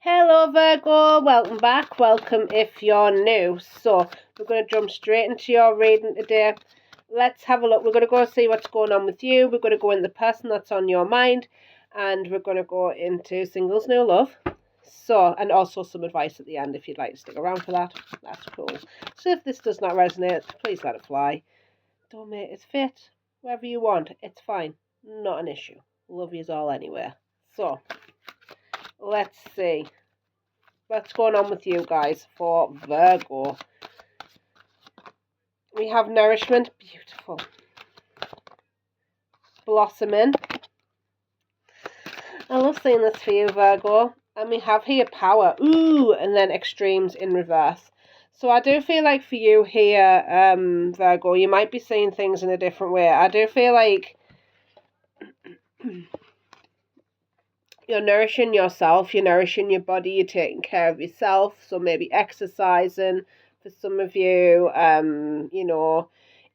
Hello Virgo, welcome back, welcome if you're new. So we're going to jump straight into your reading today. Let's have a look. We're going to go see what's going on with you. We're going to go into the person that's on your mind, and we're going to go into singles new love. So, and also some advice at the end if you'd like to stick around for that. That's cool. So if this does not resonate, please let it fly. Don't make it fit wherever you want. It's fine. Not an issue. Love yous all anywhere. So let's see what's going on with you guys for Virgo. We have nourishment, beautiful. Blossoming. I love seeing this for you, Virgo. And we have here power, ooh, and then extremes in reverse. So I do feel like for you here, Virgo, you might be seeing things in a different way. I do feel like you're nourishing yourself, you're nourishing your body, you're taking care of yourself. So maybe exercising for some of you,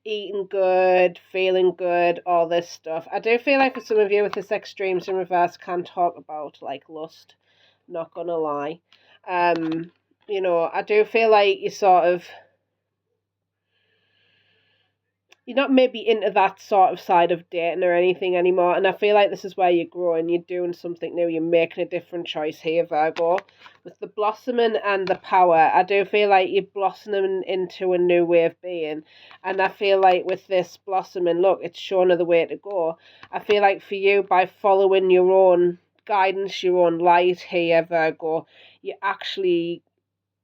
eating good, feeling good, all this stuff. I do feel like for some of you with this extremes in reverse can talk about like lust, not gonna lie. I do feel like you sort of, you're not maybe into that sort of side of dating or anything anymore. And I feel like this is where you're growing. You're doing something new. You're making a different choice here, Virgo. With the blossoming and the power, I do feel like you're blossoming into a new way of being. And I feel like with this blossoming, look, it's showing her the way to go. I feel like for you, by following your own guidance, your own light here, Virgo, you actually,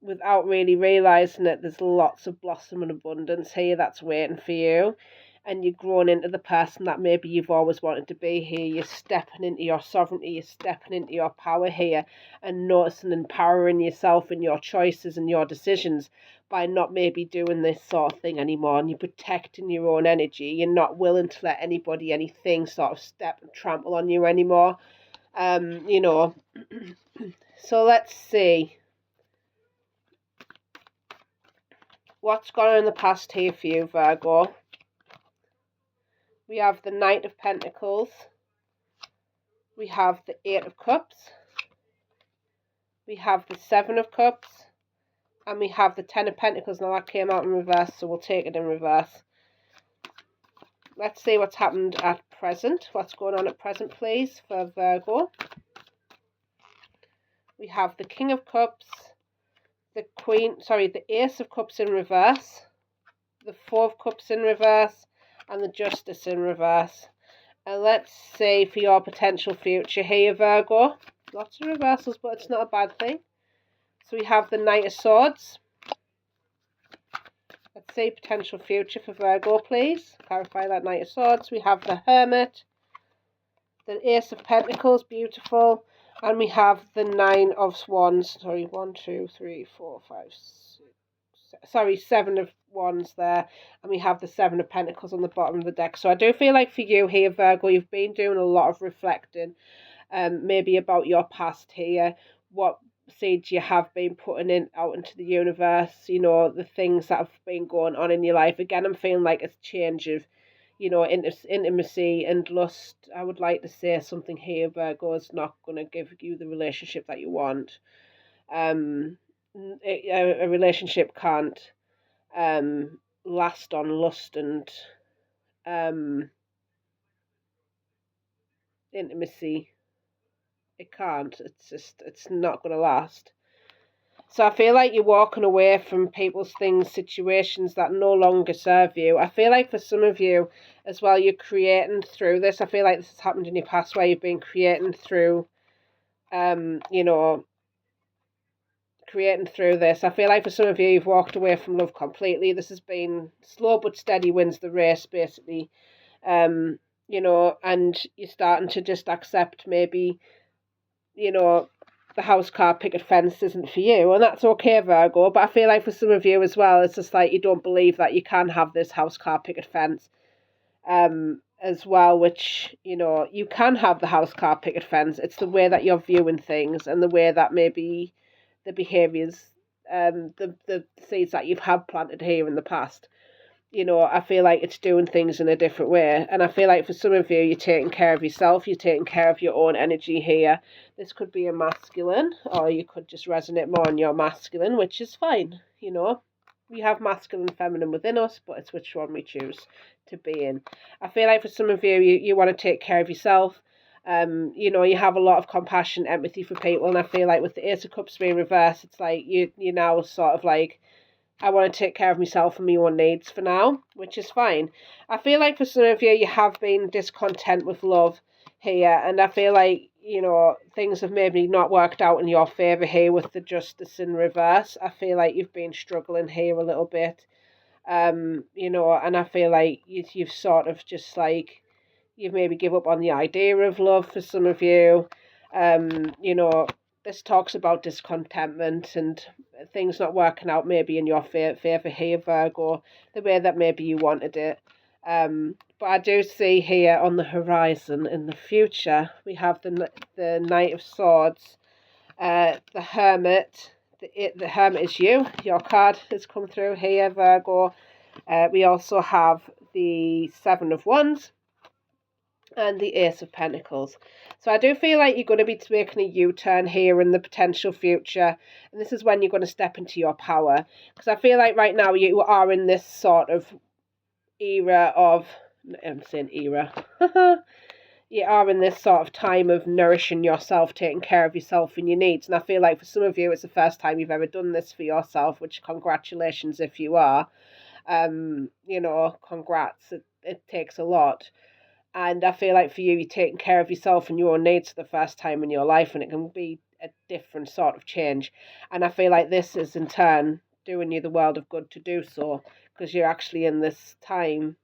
without really realising it, there's lots of blossom and abundance here that's waiting for you. And you're growing into the person that maybe you've always wanted to be here. You're stepping into your sovereignty, you're stepping into your power here and noticing and empowering yourself and your choices and your decisions by not maybe doing this sort of thing anymore. And you're protecting your own energy. You're not willing to let anybody, anything sort of step and trample on you anymore. So let's see what's gone on in the past here for you, Virgo. We have the Knight of Pentacles. We have the Eight of Cups. We have the Seven of Cups. And we have the Ten of Pentacles. Now that came out in reverse, so we'll take it in reverse. Let's see what's happened at present. What's going on at present, please, for Virgo. We have the King of Cups. The Ace of Cups in reverse. The Four of Cups in reverse. And the Justice in reverse. And let's see for your potential future here, Virgo. Lots of reversals, but it's not a bad thing. So we have the Knight of Swords. Let's see potential future for Virgo, please. Clarify that Knight of Swords. We have the Hermit. The Ace of Pentacles, beautiful. And we have the Nine of Wands. Sorry, 1, 2, 3, 4, 5, 6. Sorry, 7 of Wands there. And we have the Seven of Pentacles on the bottom of the deck. So I do feel like for you here, Virgo, you've been doing a lot of reflecting. Maybe about your past here. What seeds you have been putting out into the universe. The things that have been going on in your life. Again, I'm feeling like it's change of, intimacy and lust. I would like to say something here, Virgo, is not going to give you the relationship that you want. A relationship can't last on lust and intimacy. It can't. It's not going to last. So I feel like you're walking away from people's things, situations that no longer serve you. I feel like for some of you as well, you're creating through this. I feel like this has happened in your past where you've been creating through, creating through this. I feel like for some of you, you've walked away from love completely. This has been slow but steady wins the race, basically. And you're starting to just accept maybe, the house car picket fence isn't for you, and that's okay, Virgo. But I feel like for some of you as well, it's just like you don't believe that you can have this house car picket fence as well, which, you can have the house car picket fence. It's the way that you're viewing things and the way that maybe the behaviours, the seeds that you've had planted here in the past. I feel like it's doing things in a different way. And I feel like for some of you, you're taking care of yourself, you're taking care of your own energy here. This could be a masculine, or you could just resonate more on your masculine, which is fine. We have masculine and feminine within us, but it's which one we choose to be in. I feel like for some of you, you want to take care of yourself. You have a lot of compassion, empathy for people, and I feel like with the Ace of Cups being reversed, it's like you're now sort of like, I want to take care of myself and my own needs for now, which is fine. I feel like for some of you, you have been discontent with love here, and I feel like, things have maybe not worked out in your favour here with the Justice in reverse. I feel like you've been struggling here a little bit, and I feel like you've sort of just like, you've maybe give up on the idea of love for some of you. This talks about discontentment and things not working out maybe in your favour here, Virgo, the way that maybe you wanted it. But I do see here on the horizon in the future, we have the Knight of Swords, the Hermit. The Hermit is you. Your card has come through here, Virgo. We also have the Seven of Wands and the Ace of Pentacles. So I do feel like you're going to be making a U-turn here in the potential future. And this is when you're going to step into your power. Because I feel like right now you are in this sort of era of... I'm saying era. You are in this sort of time of nourishing yourself, taking care of yourself and your needs. And I feel like for some of you, it's the first time you've ever done this for yourself, which congratulations if you are. Congrats. It takes a lot. And I feel like for you, you're taking care of yourself and your own needs for the first time in your life, and it can be a different sort of change. And I feel like this is in turn doing you the world of good to do so, because you're actually in this time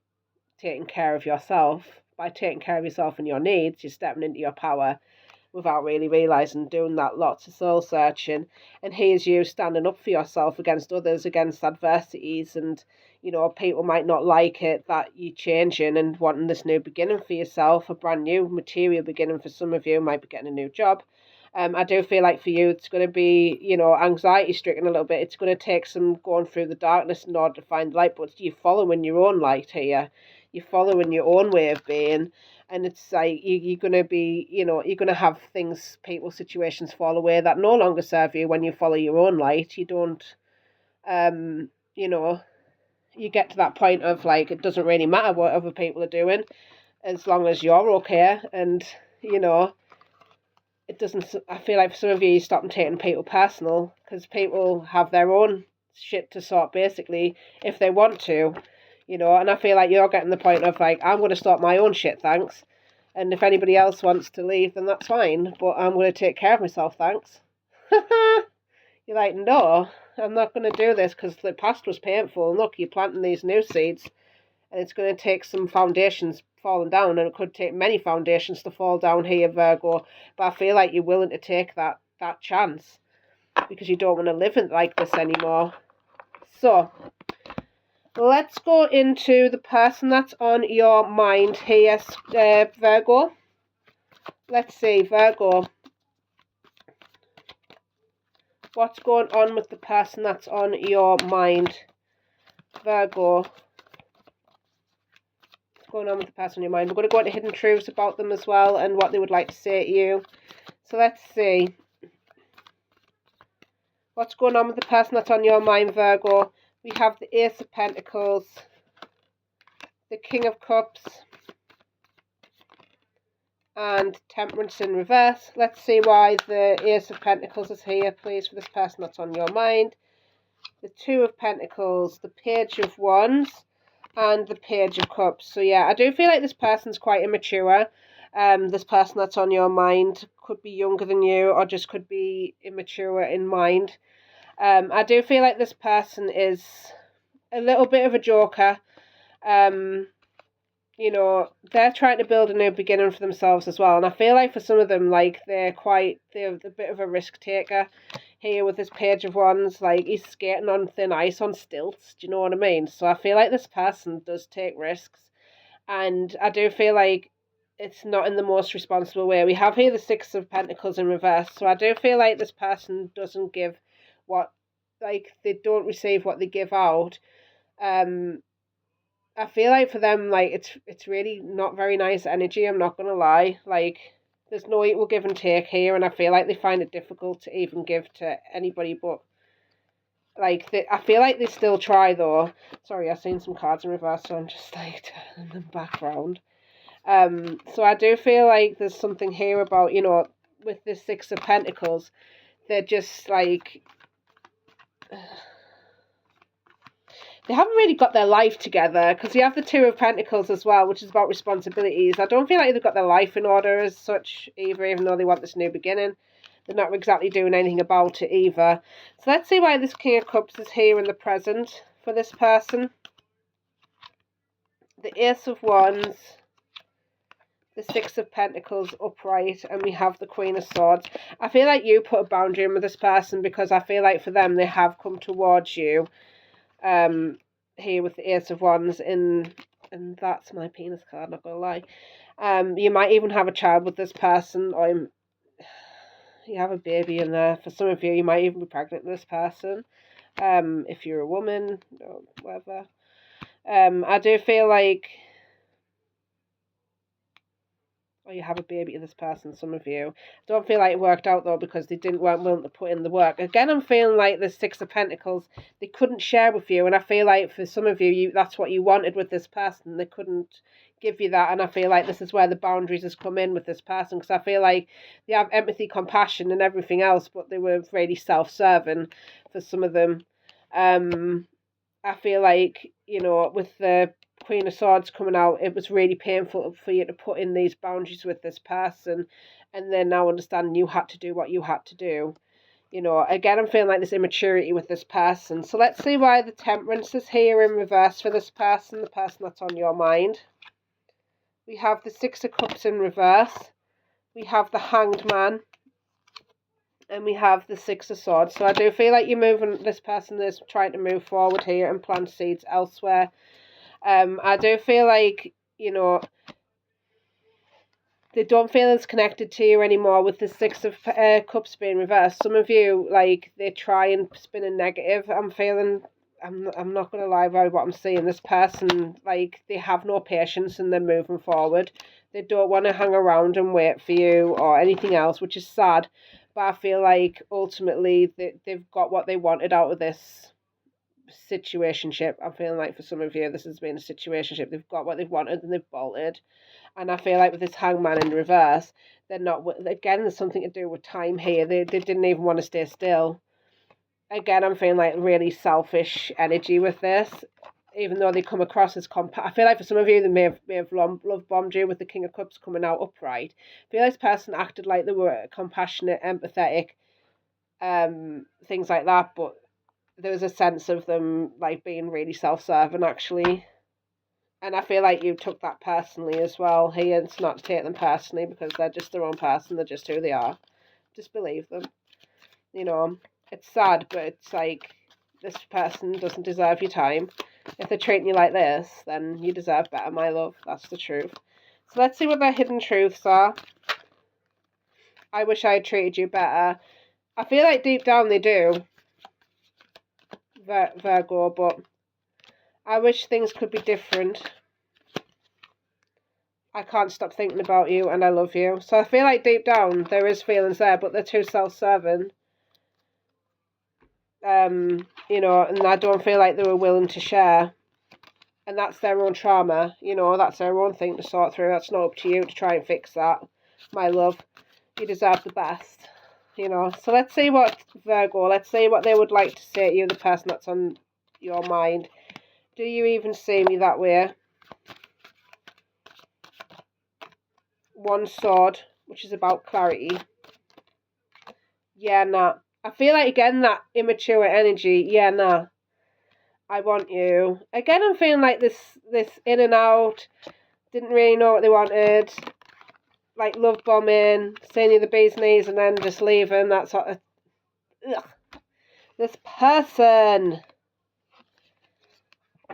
taking care of yourself. By taking care of yourself and your needs, you're stepping into your power without really realising, doing that lots of soul searching. And here's you standing up for yourself against others, against adversities, and people might not like it that you're changing and wanting this new beginning for yourself, a brand new material beginning for some of you, might be getting a new job. I do feel like for you, it's going to be, anxiety stricken a little bit. It's going to take some going through the darkness in order to find light, but you're following your own light here. You're following your own way of being. And it's like you're going to be, you're going to have things, people, situations fall away that no longer serve you when you follow your own light. You don't, you get to that point of like, it doesn't really matter what other people are doing as long as you're okay. And, it doesn't, I feel like for some of you, you stop taking people personal because people have their own shit to sort basically if they want to. And I feel like you're getting the point of like, I'm going to start my own shit, thanks. And if anybody else wants to leave, then that's fine. But I'm going to take care of myself, thanks. You're like, no, I'm not going to do this because the past was painful. And look, you're planting these new seeds. And it's going to take some foundations falling down. And it could take many foundations to fall down here, Virgo. But I feel like you're willing to take that chance. Because you don't want to live like this anymore. So... let's go into the person that's on your mind here, Virgo. Let's see, Virgo. What's going on with the person that's on your mind, Virgo? What's going on with the person on your mind? We're going to go into hidden truths about them as well and what they would like to say to you. So let's see. What's going on with the person that's on your mind, Virgo? We have the Ace of Pentacles, the King of Cups, and Temperance in reverse. Let's see why the Ace of Pentacles is here, please, for this person that's on your mind. The Two of Pentacles, the Page of Wands, and the Page of Cups. So yeah, I do feel like this person's quite immature. This person that's on your mind could be younger than you or just could be immature in mind. I do feel like this person is a little bit of a joker. They're trying to build a new beginning for themselves as well. And I feel like for some of them, like, they're a bit of a risk taker here with this Page of Wands. Like, he's skating on thin ice on stilts. Do you know what I mean? So I feel like this person does take risks. And I do feel like it's not in the most responsible way. We have here the Six of Pentacles in reverse. So I do feel like this person doesn't give they don't receive what they give out. I feel like for them, like it's really not very nice energy. I'm not gonna lie. Like there's no equal give and take here, and I feel like they find it difficult to even give to anybody. But like I feel like they still try though. Sorry, I've seen some cards in reverse, so I'm just like turning them back round. So I do feel like there's something here about, with the Six of Pentacles, they're just like they haven't really got their life together, because you have the Two of Pentacles as well, which is about responsibilities. I don't feel like they've got their life in order as such either, even though they want this new beginning. They're not exactly doing anything about it either. So let's see why this King of Cups is here in the present for this person. The Ace of Wands, the Six of Pentacles upright, and we have the Queen of Swords. I feel like you put a boundary in with this person, because I feel like for them they have come towards you. Here with the Ace of Wands and that's my penis card, not gonna lie. You might even have a child with this person, or you have a baby in there. For some of you, you might even be pregnant with this person. If you're a woman or whatever. I do feel like, or you have a baby to this person, some of you. Don't feel like it worked out though, because they weren't willing to put in the work. Again, I'm feeling like the Six of Pentacles, they couldn't share with you, and I feel like for some of you, that's what you wanted with this person. They couldn't give you that, and I feel like this is where the boundaries has come in with this person, because I feel like they have empathy, compassion, and everything else, but they were really self-serving for some of them. I feel like, with the Queen of Swords coming out, it was really painful for you to put in these boundaries with this person, and then now understanding you had to do what you had to do. Again, I'm feeling like this immaturity with this person. So let's see why the Temperance is here in reverse for this person, the person that's on your mind. We have the Six of Cups in reverse. We have the Hanged Man. And we have the Six of Swords. So I do feel like this person is trying to move forward here and plant seeds elsewhere. I do feel like, they don't feel as connected to you anymore with the Six of Cups being reversed. Some of you, like, they try and spin a negative. I'm not going to lie about what I'm seeing. This person, like, they have no patience and they're moving forward. They don't want to hang around and wait for you or anything else, which is sad. But I feel like ultimately they've got what they wanted out of this situationship. I'm feeling like for some of you, this has been a situationship. They've got what they've wanted and they've bolted. And I feel like with this Hangman in reverse, they're not, again, there's something to do with time here. They didn't even want to stay still. Again, I'm feeling like really selfish energy with this, even though they come across as I feel like for some of you, they may have love bombed you with the King of Cups coming out upright. I feel like this person acted like they were compassionate, empathetic, things like that, but there was a sense of them like being really self-serving actually. And I feel like you took that personally as well. Here, it's not to take them personally, because they're just their own person. They're just who they are. Just believe them. It's sad, but it's like, this person doesn't deserve your time. If they're treating you like this, then you deserve better, my love. That's the truth. So let's see what their hidden truths are. I wish I had treated you better. I feel like deep down they do, Virgo, but I wish things could be different. I can't stop thinking about you and I love you. So I feel like deep down there is feelings there, but they're too self-serving. And I don't feel like they were willing to share. And that's their own trauma, that's their own thing to sort through. That's not up to you to try and fix that, my love. You deserve the best, So let's see what, Virgo, let's see what they would like to say to you, the person that's on your mind. Do you even see me that way? One sword, which is about clarity. Yeah, nah. I feel like, again, that immature energy. Yeah, nah. I want you. Again, I'm feeling like this in and out. Didn't really know what they wanted. Like love bombing, saying you the bee's knees and then just leaving. That sort of... Ugh. This person.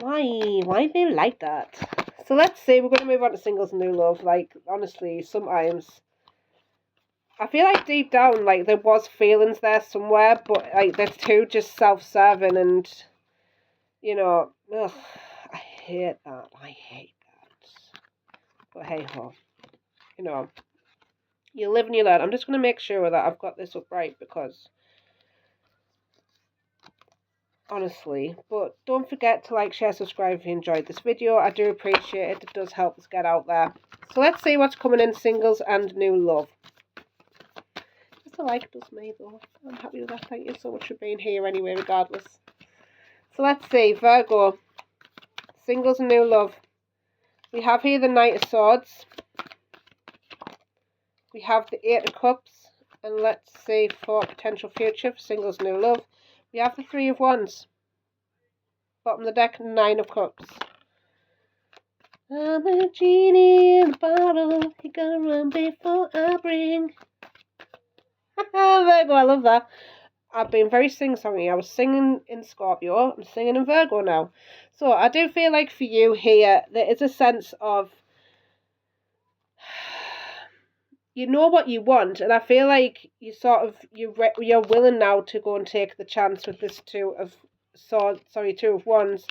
Why do they like that? So let's see. We're going to move on to singles and new love. Like, honestly, sometimes I feel like deep down, like, there was feelings there somewhere, but, like, they're too just self-serving and, ugh, I hate that. I hate that. But hey ho. You know, you live and you learn. I'm just going to make sure that I've got this up right because, honestly, but don't forget to like, share, subscribe if you enjoyed this video. I do appreciate it. It does help us get out there. So let's see what's coming in singles and new love. Just a like does me though. I'm happy with that. Thank you so much for being here anyway, regardless. So let's see, Virgo, singles and new love. We have here the Knight of Swords. We have the Eight of Cups. And let's see for potential future for singles new love. We have the Three of Wands. Bottom of the deck, Nine of Cups. I'm a genie in a bottle. You gotta run before I bring. Virgo, I love that. I've been very sing-songy. I was singing in Scorpio. I'm singing in Virgo now. So I do feel like for you here, there is a sense of, you know what you want, and I feel like you sort of you're willing now to go and take the chance with this Two of Wands.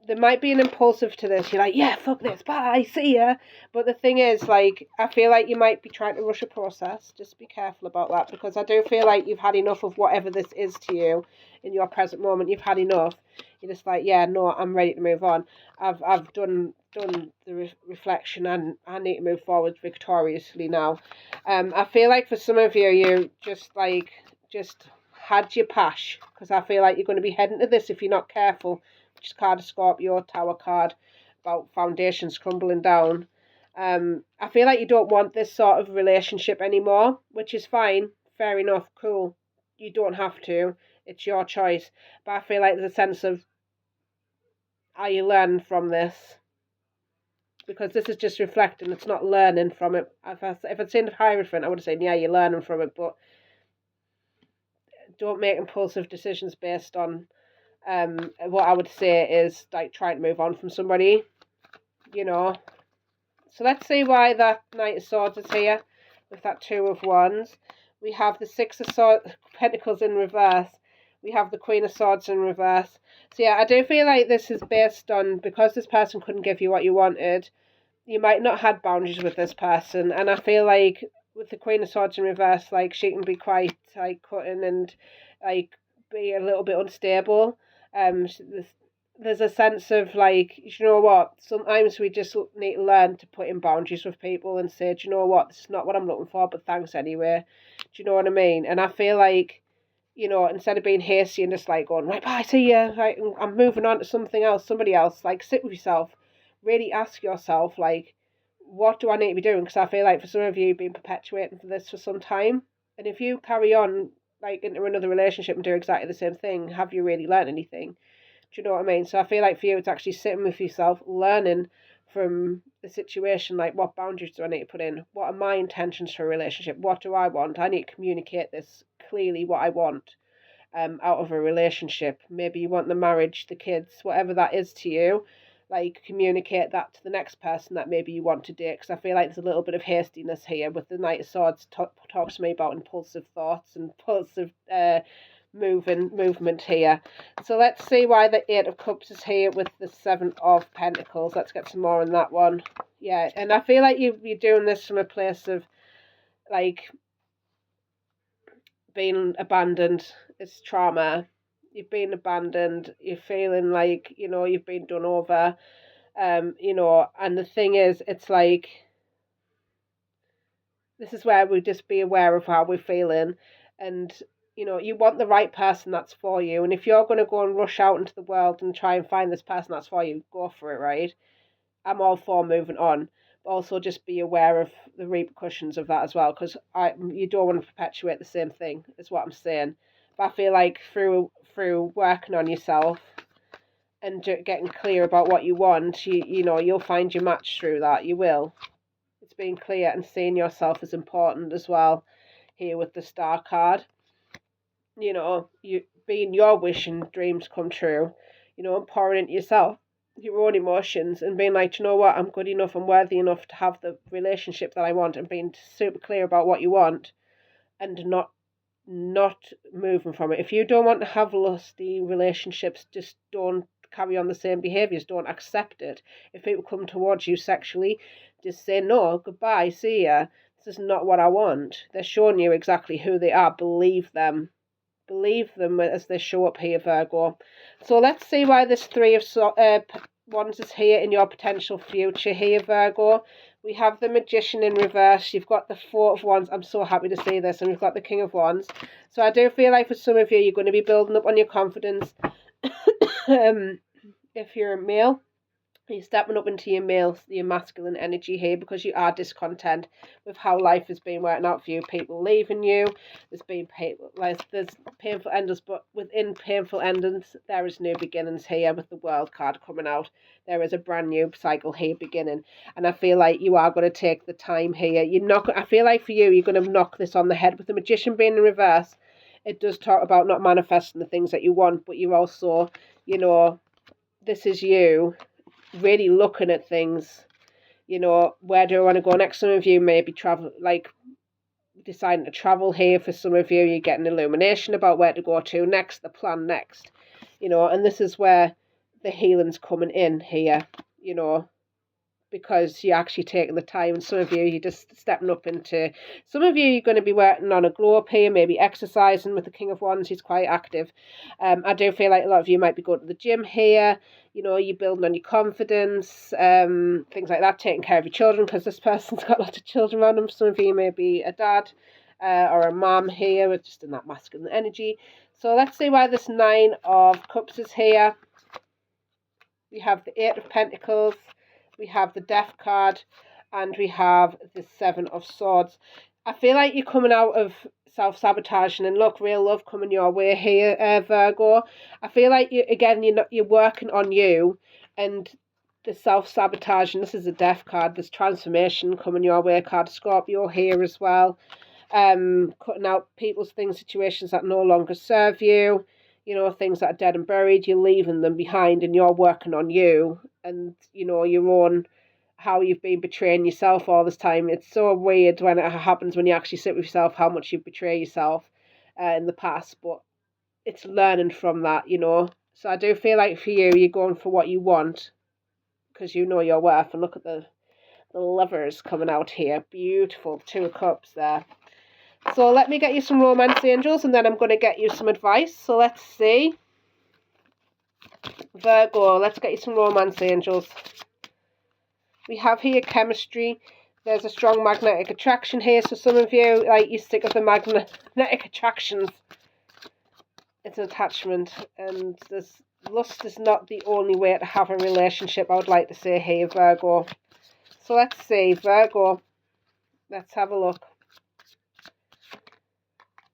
There might be an impulsive to this. You're like, yeah, fuck this, bye, see ya. But the thing is, like, I feel like you might be trying to rush a process. Just be careful about that, because I do feel like you've had enough of whatever this is to you in your present moment. You've had enough. You're just like, yeah, no, I'm ready to move on. I've done the reflection, and I need to move forward victoriously now. I feel like for some of you, you just had your pash, because I feel like you're going to be heading to this if you're not careful. Which is card of Scorpio, Tower card, about foundations crumbling down. I feel like you don't want this sort of relationship anymore, which is fine, fair enough, cool. You don't have to. It's your choice. But I feel like there's a sense of, are you learning from this? Because this is just reflecting, it's not learning from it. If I'd seen the Hierophant, I would have said, yeah, you're learning from it, but don't make impulsive decisions based on what I would say is like trying to move on from somebody, you know. So let's see why that Knight of Swords is here with that Two of Wands. We have the Six of Pentacles in reverse. We have the Queen of Swords in reverse. So yeah, I do feel like this is based on, because this person couldn't give you what you wanted, you might not have had boundaries with this person. And I feel like with the Queen of Swords in reverse, like, she can be quite like cutting and like be a little bit unstable. There's a sense of like, you know what, sometimes we just need to learn to put in boundaries with people and say, do you know what, this is not what I'm looking for, but thanks anyway. Do you know what I mean? And I feel like, you know, instead of being hasty and just like going, right, bye, see ya, like, I'm moving on to something else, somebody else, like, sit with yourself, really ask yourself, like, what do I need to be doing? Because I feel like for some of you, you've been perpetuating for this for some time, and if you carry on like into another relationship and do exactly the same thing, have you really learned anything? Do you know what I mean? So I feel like for you, it's actually sitting with yourself, learning from the situation, like, what boundaries do I need to put in? What are my intentions for a relationship? What do I want? I need to communicate this clearly, what I want out of a relationship. Maybe you want the marriage, the kids, whatever that is to you. Like, communicate that to the next person that maybe you want to date, because I feel like there's a little bit of hastiness here with the Knight of Swords. Talks to me about impulsive thoughts and impulsive movement here. So let's see why the Eight of Cups is here with the Seven of Pentacles. Let's get some more on that one. Yeah, and I feel like you're doing this from a place of like being abandoned. It's trauma. You've been abandoned, you're feeling like, you know, you've been done over, you know, and the thing is, it's like, this is where we just be aware of how we're feeling, and, you know, you want the right person that's for you, and if you're going to go and rush out into the world and try and find this person that's for you, go for it, right? I'm all for moving on, but also just be aware of the repercussions of that as well, because you don't want to perpetuate the same thing, is what I'm saying. But I feel like through working on yourself and getting clear about what you want, you know, you'll find your match through that. You will. It's being clear and seeing yourself as important as well here with the Star card. You know, you being your wish and dreams come true, you know, and pouring into yourself, your own emotions, and being like, you know what, I'm good enough, I'm worthy enough to have the relationship that I want, and being super clear about what you want and not moving from it. If you don't want to have lusty relationships, just don't carry on the same behaviours. Don't accept it. If people come towards you sexually, just say no, goodbye, see ya. This is not what I want. They're showing you exactly who they are. Believe them. Believe them as they show up here, Virgo. So let's see why this Three of Wands is here in your potential future here, Virgo. We have the Magician in reverse. You've got the Four of Wands. I'm so happy to see this. And we've got the King of Wands. So I do feel like for some of you, you're going to be building up on your confidence. If you're a male, you're stepping up into your masculine energy here because you are discontent with how life has been working out for you. People leaving you. There's painful endings, but within painful endings, there is new beginnings here with the World card coming out. There is a brand new cycle here beginning, and I feel like you are going to take the time here. I feel like for you, you're going to knock this on the head with the Magician being in reverse. It does talk about not manifesting the things that you want, but you also, this is you really looking at things, where do I want to go next? Some of you may be deciding to travel here. For some of you, you're getting illumination about where to go to next, the plan next, and this is where the healing's coming in here, because you're actually taking the time. And some of you, you're just stepping up into, some of you, you're going to be working on a glow up here, maybe exercising with the King of Wands. He's quite active. I do feel like a lot of you might be going to the gym here. You're building on your confidence, things like that, taking care of your children, because this person's got lots of children around them. Some of you may be a dad or a mom here, with just in that masculine energy. So let's see why this Nine of Cups is here. We have the Eight of Pentacles, we have the Death card, and we have the Seven of Swords. I feel like you're coming out of self-sabotaging, and look, real love coming your way here, Virgo. I feel like you're working on you, and the self-sabotaging. This is a Death card. There's transformation coming your way. Card Scorpio here as well. Cutting out people's things, situations that no longer serve you. Things that are dead and buried. You're leaving them behind, and you're working on you, and your own, how you've been betraying yourself all this time. It's so weird when it happens, when you actually sit with yourself, how much you betray yourself in the past, but it's learning from that, So I do feel like for you, you're going for what you want because you know your worth. And look at the Lovers coming out here. Beautiful. Two of Cups there. So let me get you some romance angels, and then I'm going to get you some advice. So let's see. Virgo, let's get you some romance angels. We have here chemistry. There's a strong magnetic attraction here. So some of you, you stick with the magnetic attractions. It's an attachment. And lust is not the only way to have a relationship, I would like to say here, Virgo. So let's see, Virgo. Let's have a look.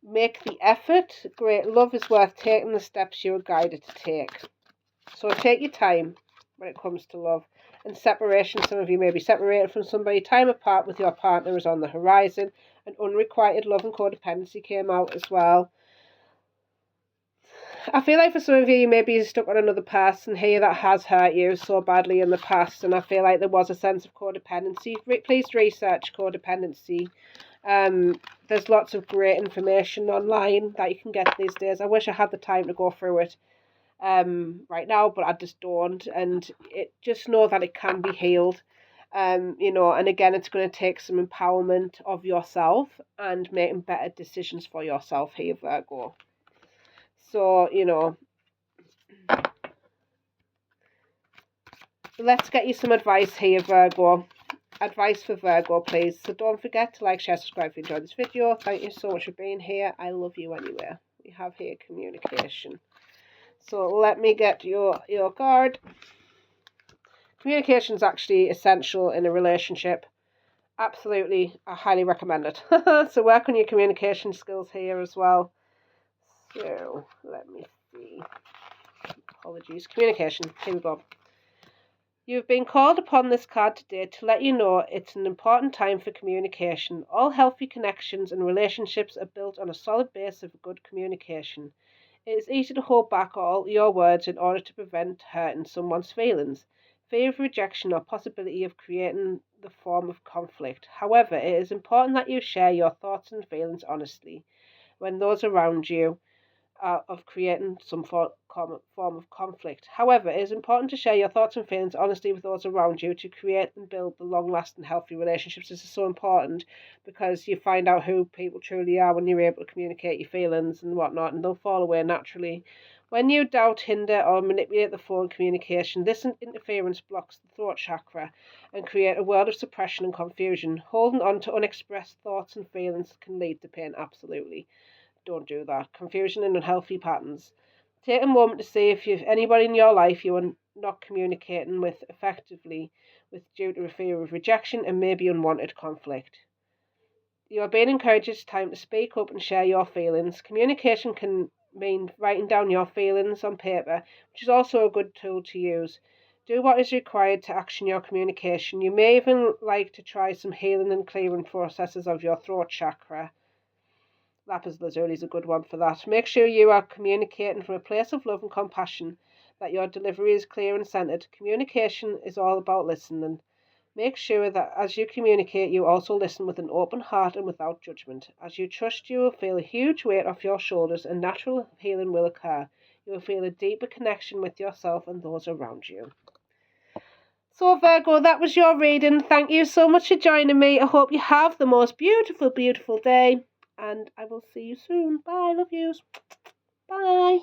Make the effort. Great love is worth taking the steps you are guided to take. So take your time when it comes to love. And separation, some of you may be separated from somebody. Time apart with your partner is on the horizon. And unrequited love and codependency came out as well. I feel like for some of you, you may be stuck on another person here that has hurt you so badly in the past. And I feel like there was a sense of codependency. Please research codependency. There's lots of great information online that you can get these days. I wish I had the time to go through it right now, but I just don't. And just know that it can be healed. And again, it's going to take some empowerment of yourself and making better decisions for yourself here, Virgo. So, let's get you some advice here, Virgo. Advice for Virgo, please. So don't forget to like, share, subscribe if you enjoyed this video. Thank you so much for being here. I love you anyway. We have here communication. So let me get your card. Communication is actually essential in a relationship. Absolutely, I highly recommend it. So work on your communication skills here as well. So let me see. Apologies. Communication. Here we go. You've been called upon this card today to let you know it's an important time for communication. All healthy connections and relationships are built on a solid base of good communication. It is easy to hold back all your words in order to prevent hurting someone's feelings, fear of rejection, or possibility of creating the form of conflict. However, it is important that you share your thoughts and feelings honestly when those around you of creating some form of conflict. However, it is important to share your thoughts and feelings honestly with those around you to create and build the long-lasting, healthy relationships. This is so important because you find out who people truly are when you're able to communicate your feelings and whatnot, and they'll fall away naturally. When you doubt, hinder, or manipulate the flow of communication, this interference blocks the throat chakra and create a world of suppression and confusion. Holding on to unexpressed thoughts and feelings can lead to pain. Absolutely. Don't do that. Confusion and unhealthy patterns. Take a moment to see if you've anybody in your life you are not communicating with effectively with due to a fear of rejection and maybe unwanted conflict. You are being encouraged. It's time to speak up and share your feelings. Communication can mean writing down your feelings on paper, which is also a good tool to use. Do what is required to action your communication. You may even like to try some healing and clearing processes of your throat chakra. Lapis lazuli is a good one for that. Make sure you are communicating from a place of love and compassion, that your delivery is clear and centered. Communication is all about listening. Make sure that as you communicate, you also listen with an open heart and without judgment. As you trust, you will feel a huge weight off your shoulders and natural healing will occur. You will feel a deeper connection with yourself and those around you. So, Virgo, that was your reading. Thank you so much for joining me. I hope you have the most beautiful, beautiful day. And I will see you soon. Bye. Love yous. Bye.